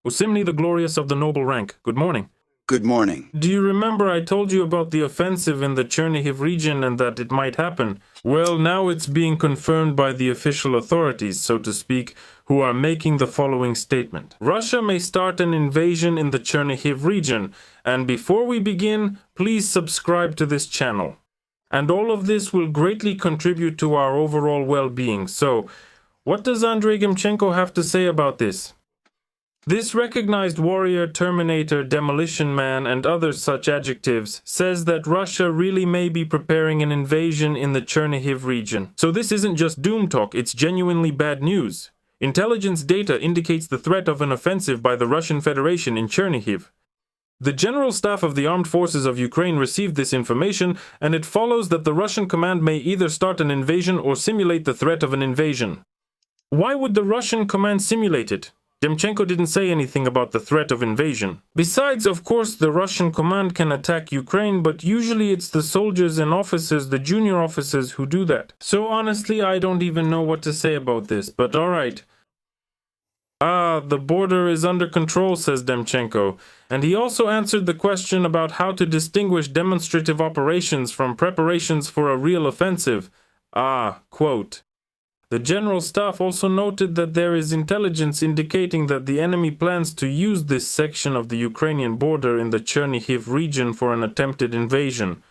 Usimni the Glorious of the Noble Rank, good morning. Good morning. Do you remember I told you about the offensive in the Chernihiv region and that it might happen? Well, now it's being confirmed by the official authorities, so to speak, who are making the following statement. Russia may start an invasion in the Chernihiv region, and before we begin, please subscribe to this channel. And all of this will greatly contribute to our overall well-being. So, what does Andrei Gemchenko have to say about this? This recognized warrior, terminator, demolition man, and other such adjectives says that Russia really may be preparing an invasion in the Chernihiv region. So this isn't just doom talk, it's genuinely bad news. Intelligence data indicates the threat of an offensive by the Russian Federation in Chernihiv. The General Staff of the Armed Forces of Ukraine received this information, and it follows that the Russian command may either start an invasion or simulate the threat of an invasion. Why would the Russian command simulate it? Demchenko didn't say anything about the threat of invasion. Besides, of course, the Russian command can attack Ukraine, but usually it's the soldiers and officers, the junior officers, who do that. So honestly, I don't even know what to say about this, but alright. The border is under control, says Demchenko. And he also answered the question about how to distinguish demonstrative operations from preparations for a real offensive. Quote. The General Staff also noted that there is intelligence indicating that the enemy plans to use this section of the Ukrainian border in the Chernihiv region for an attempted invasion,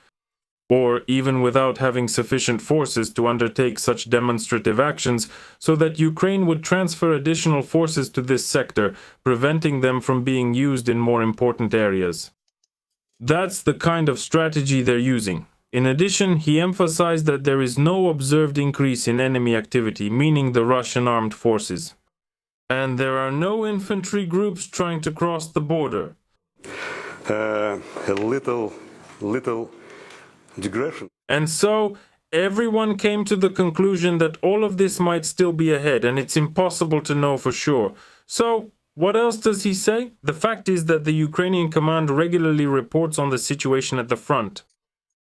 or even without having sufficient forces to undertake such demonstrative actions, so that Ukraine would transfer additional forces to this sector, preventing them from being used in more important areas. That's the kind of strategy they're using. In addition, he emphasized that there is no observed increase in enemy activity, meaning the Russian armed forces. And there are no infantry groups trying to cross the border. A little digression. And so, everyone came to the conclusion that all of this might still be ahead, and it's impossible to know for sure. So, what else does he say? The fact is that the Ukrainian command regularly reports on the situation at the front.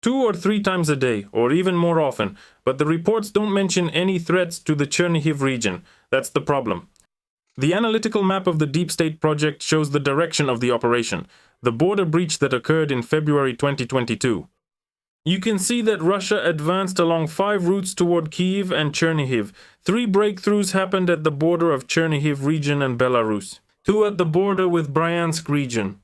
2 or 3 times a day, or even more often, but the reports don't mention any threats to the Chernihiv region. That's the problem. The analytical map of the Deep State project shows the direction of the operation, the border breach that occurred in February 2022. You can see that Russia advanced along 5 routes toward Kyiv and Chernihiv. 3 breakthroughs happened at the border of Chernihiv region and Belarus. 2 at the border with Bryansk region.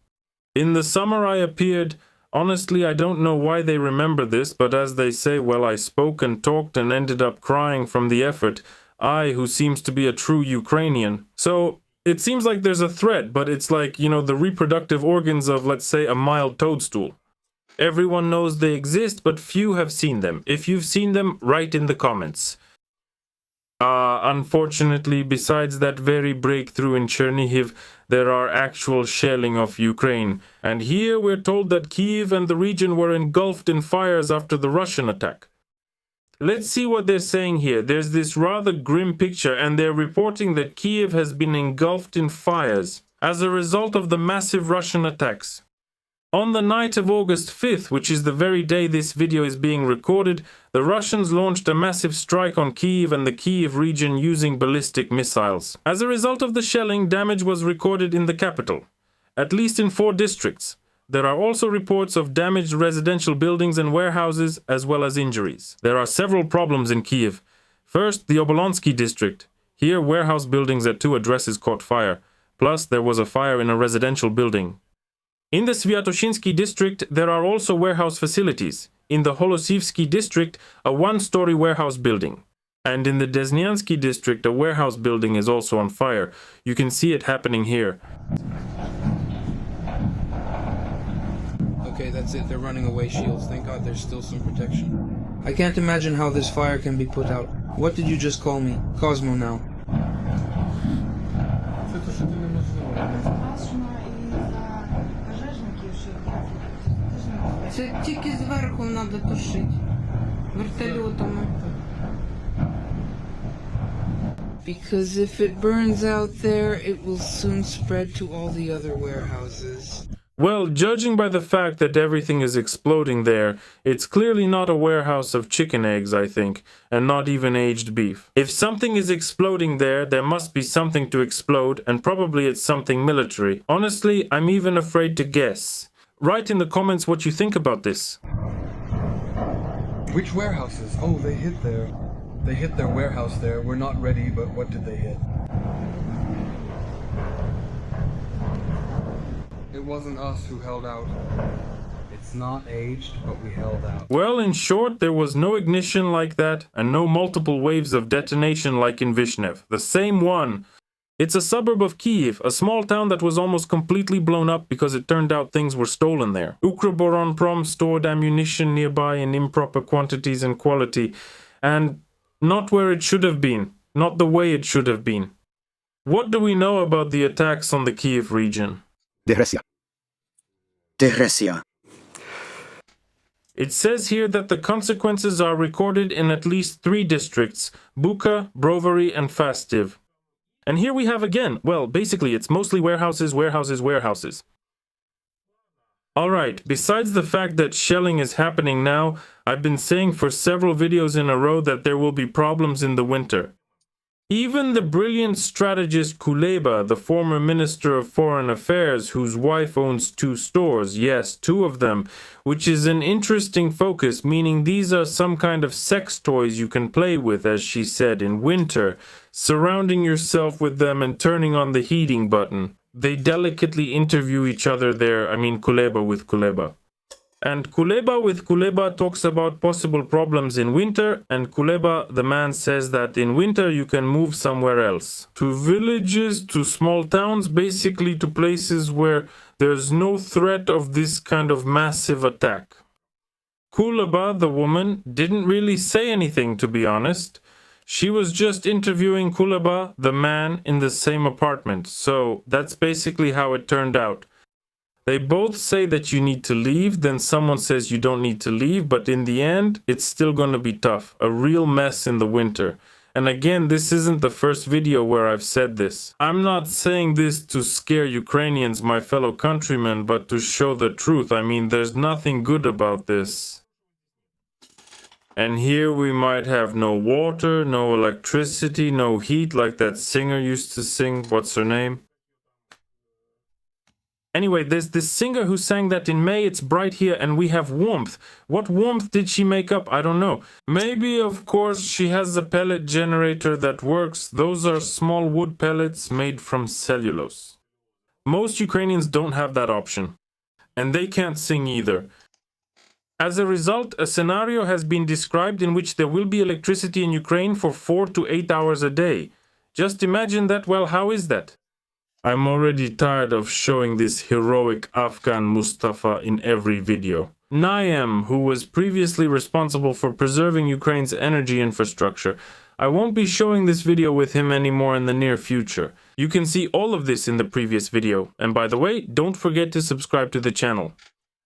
In the summer I appeared. Honestly, I don't know why they remember this, but as they say, well, I spoke and talked and ended up crying from the effort. I, who seems to be a true Ukrainian. So, it seems like there's a threat, but it's like, the reproductive organs of, let's say, a mild toadstool. Everyone knows they exist, but few have seen them. If you've seen them, write in the comments. Unfortunately, besides that very breakthrough in Chernihiv, there are actual shelling of Ukraine. And here we're told that Kyiv and the region were engulfed in fires after the Russian attack. Let's see what they're saying here. There's this rather grim picture, and they're reporting that Kyiv has been engulfed in fires as a result of the massive Russian attacks. On the night of August 5th, which is the very day this video is being recorded, the Russians launched a massive strike on Kyiv and the Kyiv region using ballistic missiles. As a result of the shelling, damage was recorded in the capital, at least in 4 districts. There are also reports of damaged residential buildings and warehouses, as well as injuries. There are several problems in Kyiv. First, the Obolonsky district. Here, warehouse buildings at 2 addresses caught fire. Plus, there was a fire in a residential building. In the Sviatoshinsky district, there are also warehouse facilities. In the Holosivsky district, a 1-story warehouse building. And in the Desnyansky district, a warehouse building is also on fire. You can see it happening here. Okay, that's it. They're running away, shields. Thank God there's still some protection. I can't imagine how this fire can be put out. What did you just call me? Cosmo now. Це тільки зверху треба тушити вертольотами. Because if it burns out there, it will soon spread to all the other warehouses. Well, judging by the fact that everything is exploding there, it's clearly not a warehouse of chicken eggs, I think, and not even aged beef. If something is exploding there, there must be something to explode, and probably it's something military. Honestly, I'm even afraid to guess. Write in the comments what you think about this. Which warehouses? Oh, they hit there. They hit their warehouse there. We're not ready, but what did they hit? It wasn't us who held out. It's not aged, but we held out. Well, in short, there was no ignition like that, and no multiple waves of detonation like in Vishnev. The same one. It's a suburb of Kyiv, a small town that was almost completely blown up because it turned out things were stolen there. Ukroboronprom stored ammunition nearby in improper quantities and quality, and not where it should have been, not the way it should have been. What do we know about the attacks on the Kyiv region? Degresja. Degresja. It says here that the consequences are recorded in at least 3 districts, Bucha, Brovary, and Fastiv. And here we have again, well, basically it's mostly warehouses, warehouses, warehouses. Alright, besides the fact that shelling is happening now, I've been saying for several videos in a row that there will be problems in the winter. Even the brilliant strategist Kuleba, the former Minister of Foreign Affairs, whose wife owns 2 stores, yes, 2 of them, which is an interesting focus, meaning these are some kind of sex toys you can play with, as she said, in winter, surrounding yourself with them and turning on the heating button. They delicately interview each other there, I mean Kuleba with Kuleba. And Kuleba with Kuleba talks about possible problems in winter, and Kuleba, the man, says that in winter you can move somewhere else. To villages, to small towns, basically to places where there's no threat of this kind of massive attack. Kuleba, the woman, didn't really say anything, to be honest. She was just interviewing Kuleba, the man, in the same apartment, so that's basically how it turned out. They both say that you need to leave, then someone says you don't need to leave, but in the end, it's still going to be tough. A real mess in the winter. And again, this isn't the first video where I've said this. I'm not saying this to scare Ukrainians, my fellow countrymen, but to show the truth. I mean, there's nothing good about this. And here we might have no water, no electricity, no heat, like that singer used to sing. What's her name? Anyway, there's this singer who sang that in May it's bright here and we have warmth. What warmth did she make up? I don't know. Maybe, of course, she has a pellet generator that works. Those are small wood pellets made from cellulose. Most Ukrainians don't have that option. And they can't sing either. As a result, a scenario has been described in which there will be electricity in Ukraine for 4 to 8 hours a day. Just imagine that. Well, how is that? I'm already tired of showing this heroic Afghan Mustafa in every video. Naim, who was previously responsible for preserving Ukraine's energy infrastructure. I won't be showing this video with him anymore in the near future. You can see all of this in the previous video. And by the way, don't forget to subscribe to the channel.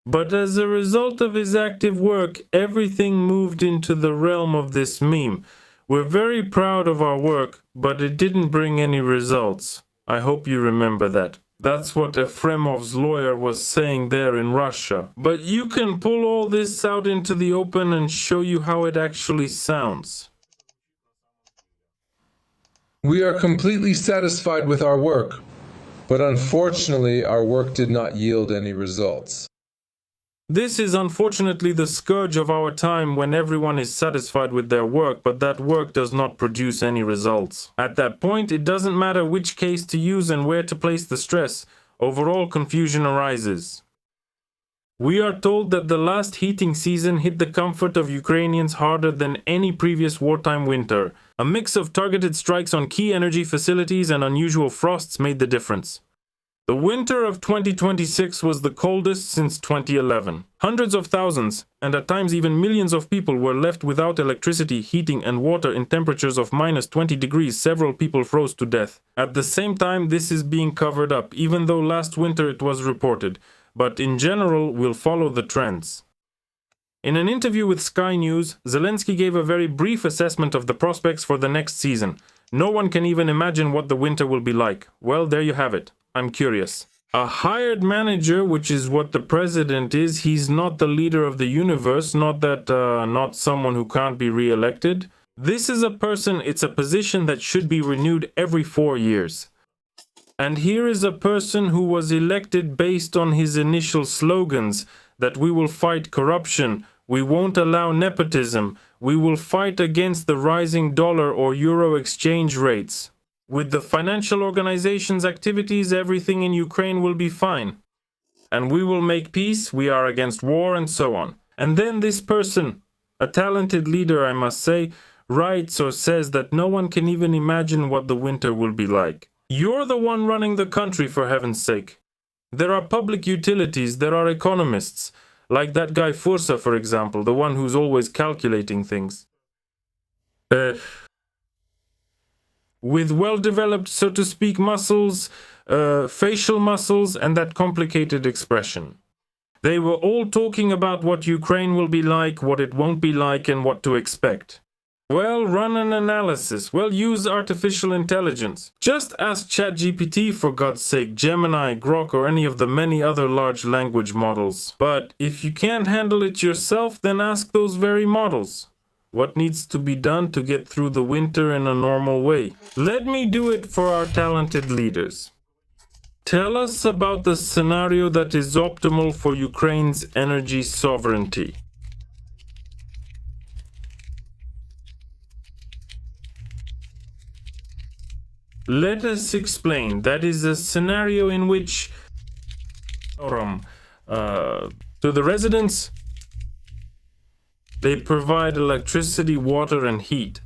But as a result of his active work, everything moved into the realm of this meme. We're very proud of our work, but it didn't bring any results. I hope you remember that. That's what Efremov's lawyer was saying there in Russia. But you can pull all this out into the open and show you how it actually sounds. We are completely satisfied with our work, but unfortunately our work did not yield any results. This is unfortunately the scourge of our time when everyone is satisfied with their work, but that work does not produce any results. At that point, it doesn't matter which case to use and where to place the stress. Overall confusion arises. We are told that the last heating season hit the comfort of Ukrainians harder than any previous wartime winter. A mix of targeted strikes on key energy facilities and unusual frosts made the difference. The winter of 2026 was the coldest since 2011. Hundreds of thousands, and at times even millions of people were left without electricity, heating and water in temperatures of -20 degrees. Several people froze to death. At the same time, this is being covered up, even though last winter it was reported. But in general, we'll follow the trends. In an interview with Sky News, Zelensky gave a very brief assessment of the prospects for the next season. No one can even imagine what the winter will be like. Well, there you have it. I'm curious. A hired manager, which is what the president is, he's not the leader of the universe, not someone who can't be re-elected. This is a person, it's a position that should be renewed every 4 years. And here is a person who was elected based on his initial slogans that we will fight corruption, we won't allow nepotism, we will fight against the rising dollar or euro exchange rates. With the financial organization's activities, everything in Ukraine will be fine. And we will make peace, we are against war, and so on. And then this person, a talented leader I must say, writes or says that no one can even imagine what the winter will be like. You're the one running the country, for heaven's sake. There are public utilities, there are economists, like that guy Fursa, for example, the one who's always calculating things. With well-developed, so to speak, muscles, facial muscles, and that complicated expression. They were all talking about what Ukraine will be like, what it won't be like, and what to expect. Well, run an analysis. Well, use artificial intelligence. Just ask ChatGPT, for God's sake, Gemini, Grok, or any of the many other large language models. But if you can't handle it yourself, then ask those very models. What needs to be done to get through the winter in a normal way? Let me do it for our talented leaders. Tell us about the scenario that is optimal for Ukraine's energy sovereignty. Let us explain. That is a scenario in which to the residents, they provide electricity, water, and heat.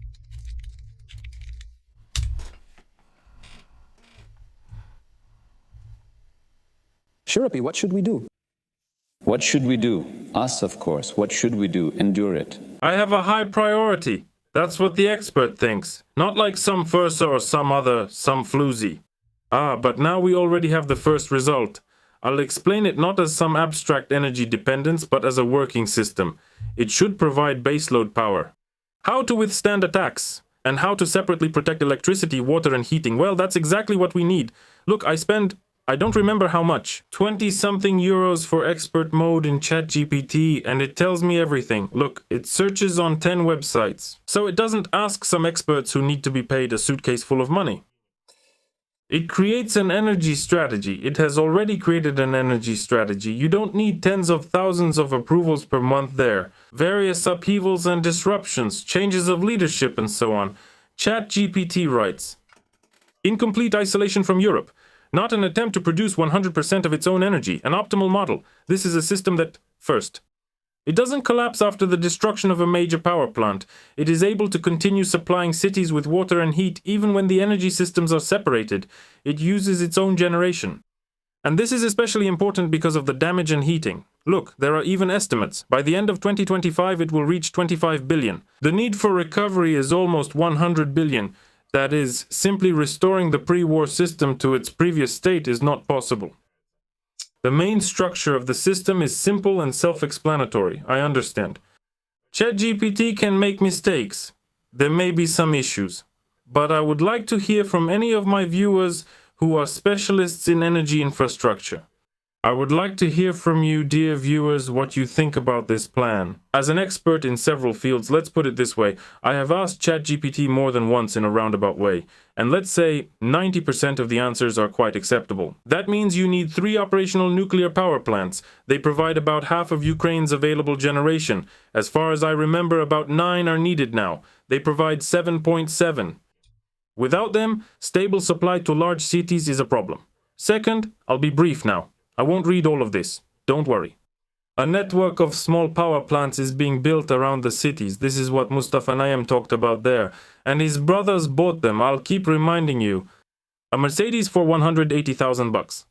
Shirapi, what should we do? What should we do? Us, of course. What should we do? Endure it. I have a high priority. That's what the expert thinks. Not like some Fursa or some floozy. But now we already have the first result. I'll explain it not as some abstract energy dependence, but as a working system. It should provide baseload power. How to withstand attacks, and how to separately protect electricity, water, and heating. Well, that's exactly what we need. Look, I don't remember how much, 20-something euros for expert mode in ChatGPT, and it tells me everything. Look, it searches on 10 websites. So it doesn't ask some experts who need to be paid a suitcase full of money. It creates an energy strategy. It has already created an energy strategy. You don't need tens of thousands of approvals per month there. Various upheavals and disruptions, changes of leadership, and so on. ChatGPT writes, in complete isolation from Europe. Not an attempt to produce 100% of its own energy, an optimal model. This is a system that, first, it doesn't collapse after the destruction of a major power plant. It is able to continue supplying cities with water and heat even when the energy systems are separated. It uses its own generation. And this is especially important because of the damage and heating. Look, there are even estimates. By the end of 2025, it will reach 25 billion. The need for recovery is almost 100 billion. That is, simply restoring the pre-war system to its previous state is not possible. The main structure of the system is simple and self-explanatory, I understand. ChatGPT can make mistakes. There may be some issues. But I would like to hear from any of my viewers who are specialists in energy infrastructure. I would like to hear from you, dear viewers, what you think about this plan. As an expert in several fields, let's put it this way. I have asked ChatGPT more than once in a roundabout way, and let's say 90% of the answers are quite acceptable. That means you need 3 operational nuclear power plants. They provide about half of Ukraine's available generation. As far as I remember, about 9 are needed now. They provide 7.7. Without them, stable supply to large cities is a problem. Second, I'll be brief now. I won't read all of this. Don't worry. A network of small power plants is being built around the cities. This is what Mustafa Naim talked about there. And his brothers bought them. I'll keep reminding you. A Mercedes for 180,000 bucks.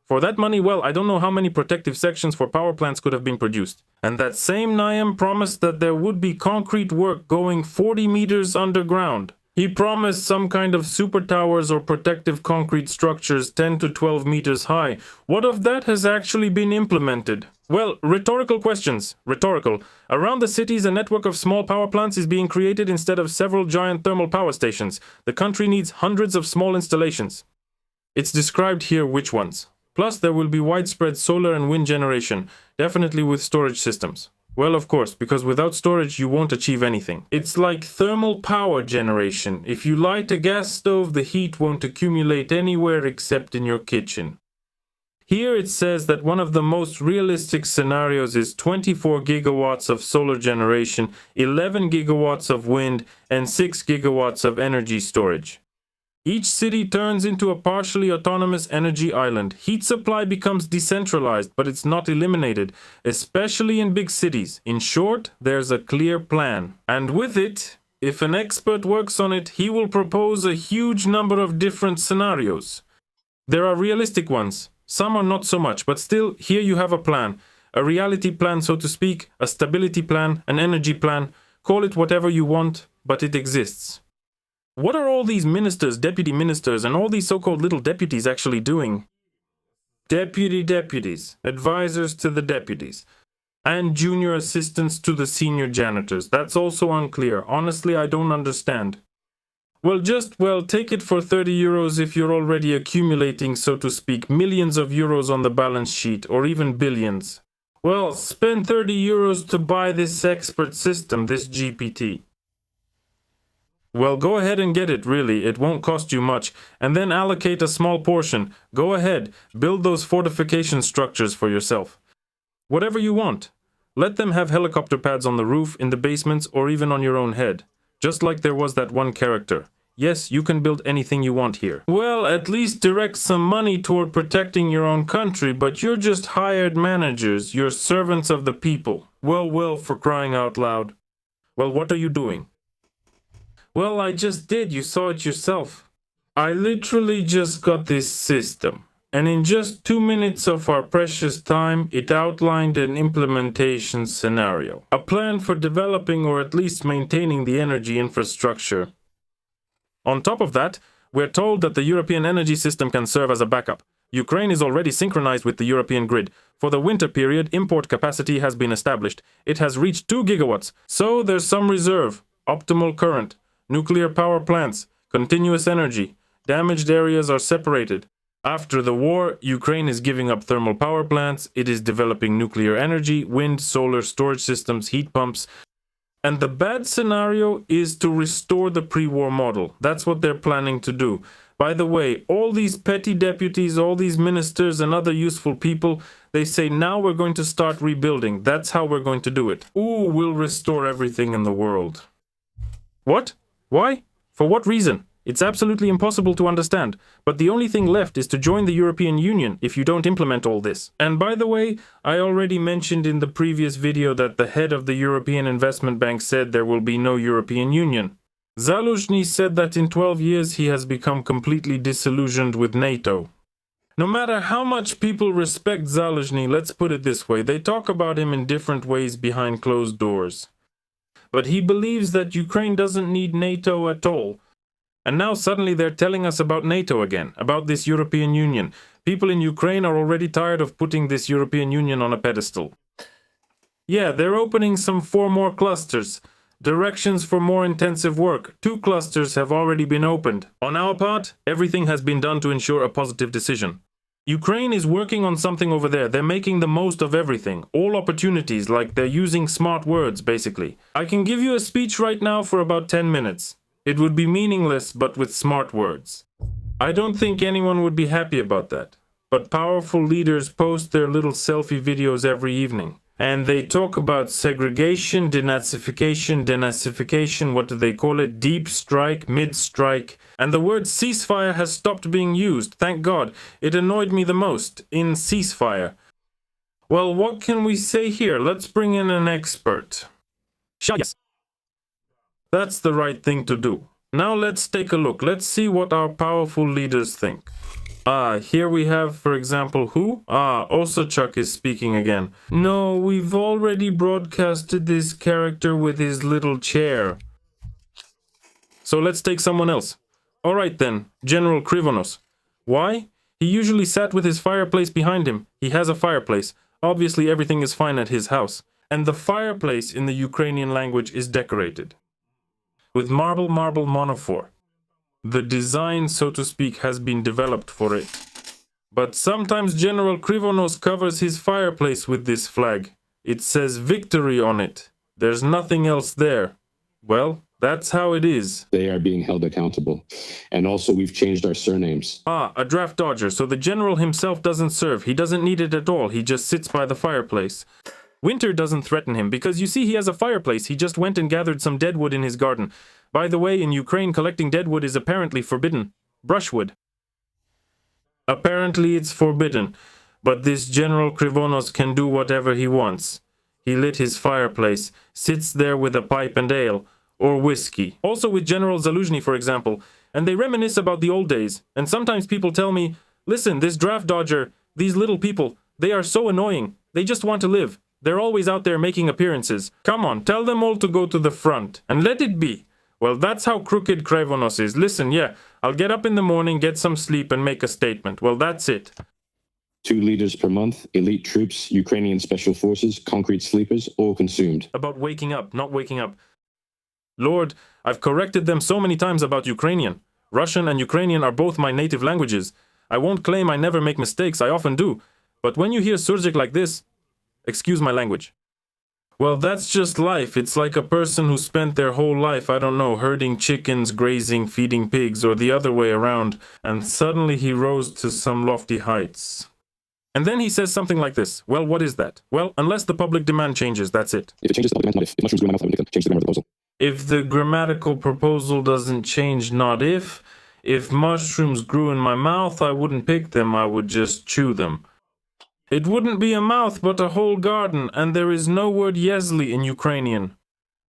For that money, well, I don't know how many protective sections for power plants could have been produced. And that same Naim promised that there would be concrete work going 40 meters underground. He promised some kind of super towers or protective concrete structures 10 to 12 meters high. What of that has actually been implemented? Well, rhetorical questions. Rhetorical. Around the cities, a network of small power plants is being created instead of several giant thermal power stations. The country needs hundreds of small installations. It's described here which ones. Plus, there will be widespread solar and wind generation, definitely with storage systems. Well, of course, because without storage you won't achieve anything. It's like thermal power generation. If you light a gas stove, the heat won't accumulate anywhere except in your kitchen. Here it says that one of the most realistic scenarios is 24 gigawatts of solar generation, 11 gigawatts of wind, and 6 gigawatts of energy storage. Each city turns into a partially autonomous energy island. Heat supply becomes decentralized, but it's not eliminated, especially in big cities. In short, there's a clear plan. And with it, if an expert works on it, he will propose a huge number of different scenarios. There are realistic ones. Some are not so much, but still, here you have a plan. A reality plan, so to speak, a stability plan, an energy plan. Call it whatever you want, but it exists. What are all these ministers, deputy ministers, and all these so-called little deputies actually doing? Deputies, advisors to the deputies, and junior assistants to the senior janitors. That's also unclear. Honestly, I don't understand. Well, take it for 30 euros if you're already accumulating, so to speak, millions of euros on the balance sheet, or even billions. Well, spend 30 euros to buy this expert system, this GPT. Well, go ahead and get it, really. It won't cost you much. And then allocate a small portion. Go ahead, build those fortification structures for yourself. Whatever you want. Let them have helicopter pads on the roof, in the basements, or even on your own head. Just like there was that one character. Yes, you can build anything you want here. Well, at least direct some money toward protecting your own country, but you're just hired managers. You're servants of the people. Well, for crying out loud. Well, what are you doing? Well, I just did. You saw it yourself. I literally just got this system. And in just 2 minutes of our precious time, it outlined an implementation scenario. A plan for developing or at least maintaining the energy infrastructure. On top of that, we're told that the European energy system can serve as a backup. Ukraine is already synchronized with the European grid. For the winter period, import capacity has been established. It has reached 2 gigawatts, so there's some reserve. Optimal current. Nuclear power plants, continuous energy, damaged areas are separated. After the war, Ukraine is giving up thermal power plants, it is developing nuclear energy, wind, solar, storage systems, heat pumps. And the bad scenario is to restore the pre-war model. That's what they're planning to do. By the way, all these petty deputies, all these ministers and other useful people, they say now we're going to start rebuilding. That's how we're going to do it. Ooh, we'll restore everything in the world. What? Why? For what reason? It's absolutely impossible to understand. But the only thing left is to join the European Union if you don't implement all this. And by the way, I already mentioned in the previous video that the head of the European Investment Bank said there will be no European Union. Zaluzhny said that in 12 years he has become completely disillusioned with NATO. No matter how much people respect Zaluzhny, let's put it this way, they talk about him in different ways behind closed doors. But he believes that Ukraine doesn't need NATO at all. And now suddenly they're telling us about NATO again, about this European Union. People in Ukraine are already tired of putting this European Union on a pedestal. Yeah, they're opening some 4 more clusters. Directions for more intensive work. 2 clusters have already been opened. On our part, everything has been done to ensure a positive decision. Ukraine is working on something over there. They're making the most of everything. All opportunities, like they're using smart words, basically. I can give you a speech right now for about 10 minutes. It would be meaningless, but with smart words. I don't think anyone would be happy about that. But powerful leaders post their little selfie videos every evening. And they talk about segregation, denazification, what do they call it? Deep strike, mid-strike. And the word ceasefire has stopped being used, thank God. It annoyed me the most, in ceasefire. Well, what can we say here? Let's bring in an expert. Yes. That's the right thing to do. Now let's take a look. Let's see what our powerful leaders think. Here we have, for example, who? Osachuk is speaking again. No, we've already broadcasted this character with his little chair. So let's take someone else. Alright then, General Krivonos. Why? He usually sat with his fireplace behind him. He has a fireplace. Obviously everything is fine at his house. And the fireplace in the Ukrainian language is decorated with marble monophore. The design, so to speak, has been developed for it. But sometimes General Krivonos covers his fireplace with this flag. It says victory on it. There's nothing else there. Well, that's how it is. They are being held accountable. And also, we've changed our surnames. Ah, a draft dodger. So the general himself doesn't serve. He doesn't need it at all. He just sits by the fireplace. Winter doesn't threaten him because you see he has a fireplace. He just went and gathered some deadwood in his garden. By the way, in Ukraine, collecting deadwood is apparently forbidden. Brushwood. Apparently it's forbidden. But this General Krivonos can do whatever he wants. He lit his fireplace, sits there with a pipe and ale, or whiskey. Also with General Zaluzhny, for example, and they reminisce about the old days. And sometimes people tell me, listen, this draft dodger, these little people, they are so annoying. They just want to live. They're always out there making appearances. Come on, tell them all to go to the front, and let it be. Well, that's how crooked Krivonos is. Listen, yeah, I'll get up in the morning, get some sleep, and make a statement. Well, that's it. 2 liters per month, elite troops, Ukrainian special forces, concrete sleepers, all consumed. About waking up, not waking up. Lord, I've corrected them so many times about Ukrainian. Russian and Ukrainian are both my native languages. I won't claim I never make mistakes, I often do. But when you hear Surgic like this, excuse my language. Well, that's just life. It's like a person who spent their whole life, I don't know, herding chickens, grazing, feeding pigs, or the other way around, and suddenly he rose to some lofty heights. And then he says something like this. Well, what is that? Well, unless the public demand changes, that's it. If it changes the public demand, not if. If mushrooms grew in my mouth, I wouldn't take them. Change the grammar of the proposal. If the grammatical proposal doesn't change, not if. If mushrooms grew in my mouth, I wouldn't pick them, I would just chew them. It wouldn't be a mouth, but a whole garden, and there is no word yezli in Ukrainian.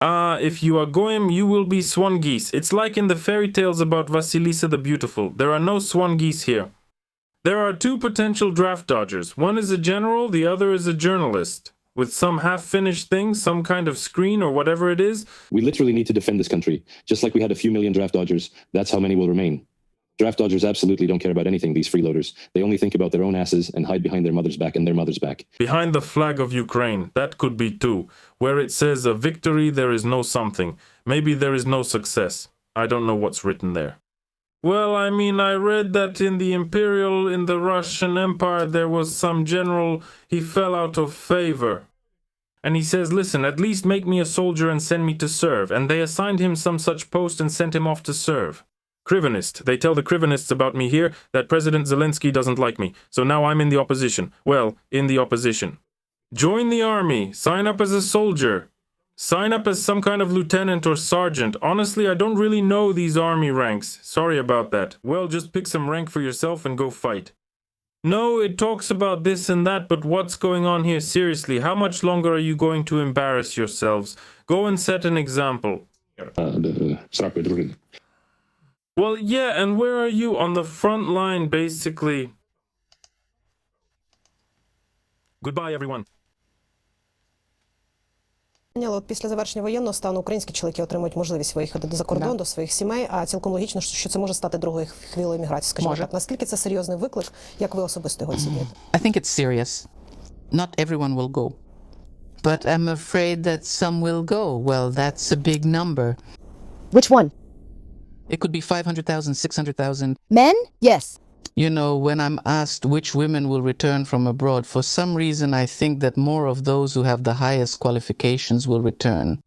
If you are goyim, you will be swan geese. It's like in the fairy tales about Vasilisa the Beautiful. There are no swan geese here. There are 2 potential draft dodgers. One is a general, the other is a journalist. With some half-finished thing, some kind of screen or whatever it is. We literally need to defend this country. Just like we had a few million draft dodgers, that's how many will remain. Draft dodgers absolutely don't care about anything, these freeloaders. They only think about their own asses and hide behind their mother's back and their mother's back. Behind the flag of Ukraine, that could be 2. Where it says a victory, there is no something. Maybe there is no success. I don't know what's written there. Well, I mean, I read that in the Russian Empire, there was some general, he fell out of favor. And he says, listen, at least make me a soldier and send me to serve. And they assigned him some such post and sent him off to serve. Krivenist. They tell the Krivenists about me here that President Zelensky doesn't like me. So now I'm in the opposition. Well, in the opposition. Join the army. Sign up as a soldier. Sign up as some kind of lieutenant or sergeant. Honestly, I don't really know these army ranks. Sorry about that. Well, just pick some rank for yourself and go fight. No, it talks about this and that, but what's going on here? Seriously, how much longer are you going to embarrass yourselves? Go and set an example. Well, yeah, and where are you? On the front line, basically. Goodbye, everyone. От після завершення воєнного стану українські чоловіки отримують можливість виїхати за кордон до своїх сімей, а цілком логічно, що це може стати другою хвилею міграції. Скажімо так, наскільки це серйозний виклик, як ви особисто його оцінюєте? I think it's serious. Not everyone will go. But I'm afraid that some will go. Well, that's a big number. Which one? It could be 500,000, 600,000. Men? Yes. You know, when I'm asked which women will return from abroad, for some reason I think that more of those who have the highest qualifications will return.